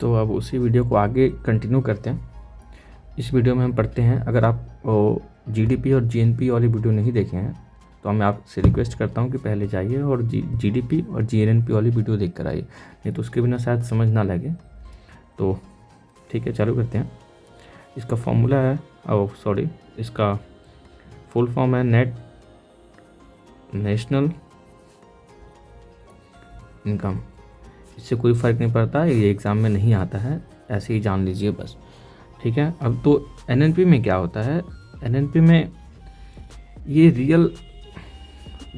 तो अब उसी वीडियो को आगे कंटिन्यू करते हैं। इस वीडियो में हम पढ़ते हैं, अगर आप जीडीपी और जीएनपी वाली वीडियो नहीं देखे हैं तो मैं आपसे रिक्वेस्ट करता हूं कि पहले जाइए और जीडीपी और जीएनपी वाली वीडियो देख कर आइए, नहीं तो उसके बिना शायद समझ ना लगे। तो ठीक है, चालू करते हैं। इसका फॉर्मूला है, इसका फुल फॉर्म है नेशनल इनकम। इससे कोई फ़र्क नहीं पड़ता, ये एग्ज़ाम में नहीं आता है, ऐसे ही जान लीजिए बस। ठीक है, अब तो एनएनपी में क्या होता है, एनएनपी में ये रियल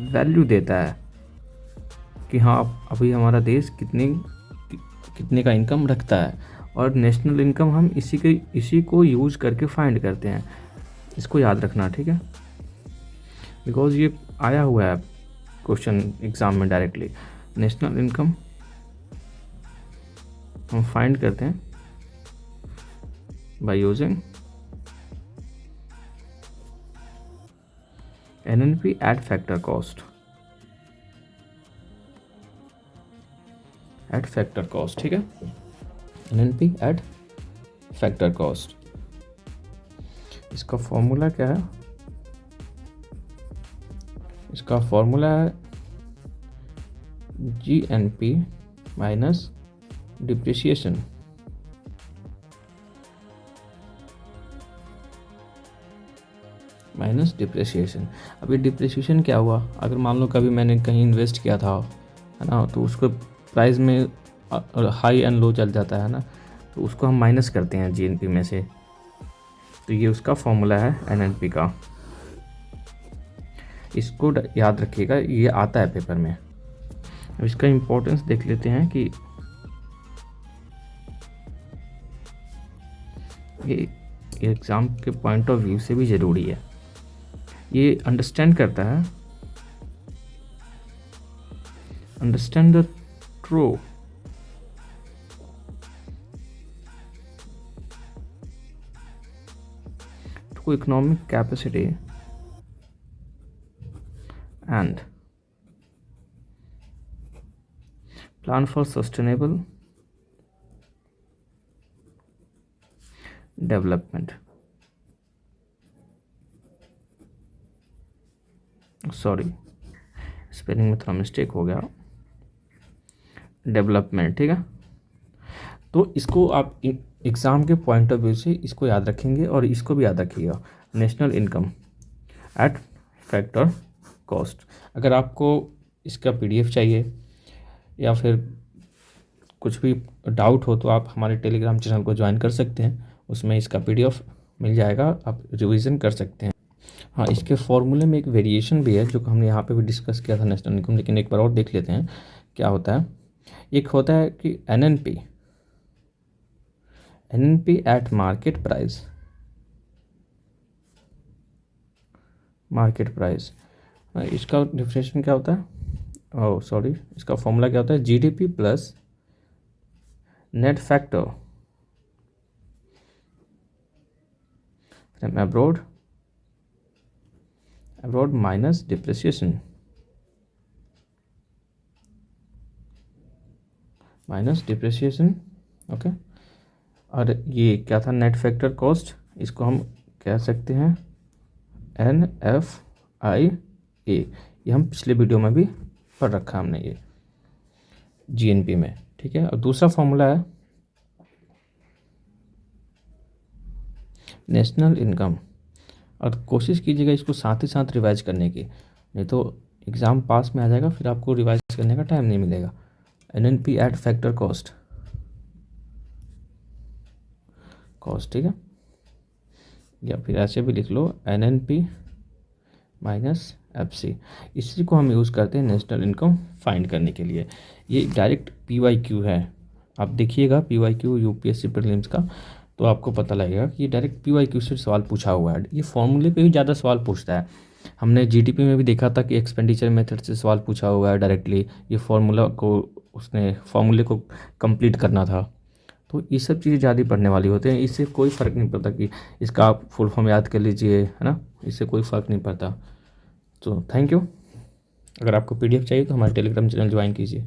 वैल्यू देता है कि हाँ अभी हमारा देश कितने का इनकम रखता है, और नेशनल इनकम हम इसी को यूज़ करके फाइंड करते हैं। इसको याद रखना, ठीक है, बिकॉज ये आया हुआ है क्वेश्चन एग्ज़ाम में डायरेक्टली। नेशनल इनकम हम फाइंड करते हैं by using NNP eight factor cost. ठीक है, एनएनपी एट फैक्टर कॉस्ट। इसका फॉर्मूला क्या है, इसका फॉर्मूला है जीएनपी माइनस डिप्रिसिएशन। अभी डिप्रिसिएशन क्या हुआ, अगर मान लो कभी मैंने कहीं इन्वेस्ट किया था, है ना, तो उसको प्राइस में हाई एंड लो चल जाता है ना, तो उसको हम माइनस करते हैं जीएनपी में से। तो ये उसका फॉर्मूला है एनएनपी का, इसको याद रखिएगा, ये आता है पेपर में। अब इसका इम्पोर्टेंस देख लेते हैं कि ये एग्ज़ाम के पॉइंट ऑफ व्यू से भी ज़रूरी है। ये अंडरस्टैंड करता है, understand the true economic capacity and plan for sustainable development। Sorry, spelling में थोड़ा मिस्टेक हो गया, डेवलपमेंट, ठीक है। तो इसको आप एग्ज़ाम के पॉइंट ऑफ व्यू से इसको याद रखेंगे, और इसको भी याद रखिएगा, national income eight factor cost. अगर आपको इसका पीडीएफ चाहिए या फिर कुछ भी डाउट हो तो आप हमारे टेलीग्राम चैनल को ज्वाइन कर सकते हैं, उसमें इसका पीडीएफ मिल जाएगा, आप रिवीजन कर सकते हैं। हाँ, इसके फॉर्मूले में एक वेरिएशन भी है जो हमने यहाँ पे भी डिस्कस किया था नेशनल इनकम, लेकिन एक बार और देख लेते हैं क्या होता है। एक होता है कि एनएनपी एट मार्केट प्राइस। इसका डिफरेंशिएशन क्या होता है, इसका फॉर्मूला क्या होता है, GDP plus net factor from abroad minus depreciation okay. और ये क्या था, नेट फैक्टर कॉस्ट, इसको हम कह सकते हैं NFIA। ये हम पिछले वीडियो में भी पढ़ रखा हमने ये जीएनपी में, ठीक है। और दूसरा फॉर्मूला है नेशनल इनकम, और कोशिश कीजिएगा इसको साथ ही साथ रिवाइज करने की, नहीं तो एग्ज़ाम पास में आ जाएगा, फिर आपको रिवाइज करने का टाइम नहीं मिलेगा। एनएनपी एट फैक्टर कॉस्ट, ठीक है, या फिर ऐसे भी लिख लो एनएनपी माइनस एफसी। इसी को हम यूज़ करते हैं नेशनल इनकम फाइंड करने के लिए। ये डायरेक्ट पीवाईक्यू है, आप देखिएगा पीवाईक्यू यूपीएससी प्रीलिम्स का, तो आपको पता लगेगा कि ये डायरेक्ट पीवाईक्यू से सवाल पूछा हुआ है। ये फॉर्मूले पे भी ज़्यादा सवाल पूछता है। हमने जीडीपी में भी देखा था कि एक्सपेंडिचर मेथड से सवाल पूछा हुआ है डायरेक्टली, ये फॉर्मूले को कंप्लीट करना था। तो ये सब चीज़ें ज़्यादा पढ़ने वाली होती हैं, इससे कोई फ़र्क नहीं पड़ता कि इसका आप फुल फॉर्म याद कर लीजिए, है ना, इससे कोई फ़र्क नहीं पड़ता। तो थैंक यू। अगर आपको पीडीएफ चाहिए तो हमारे टेलीग्राम चैनल ज्वाइन कीजिए।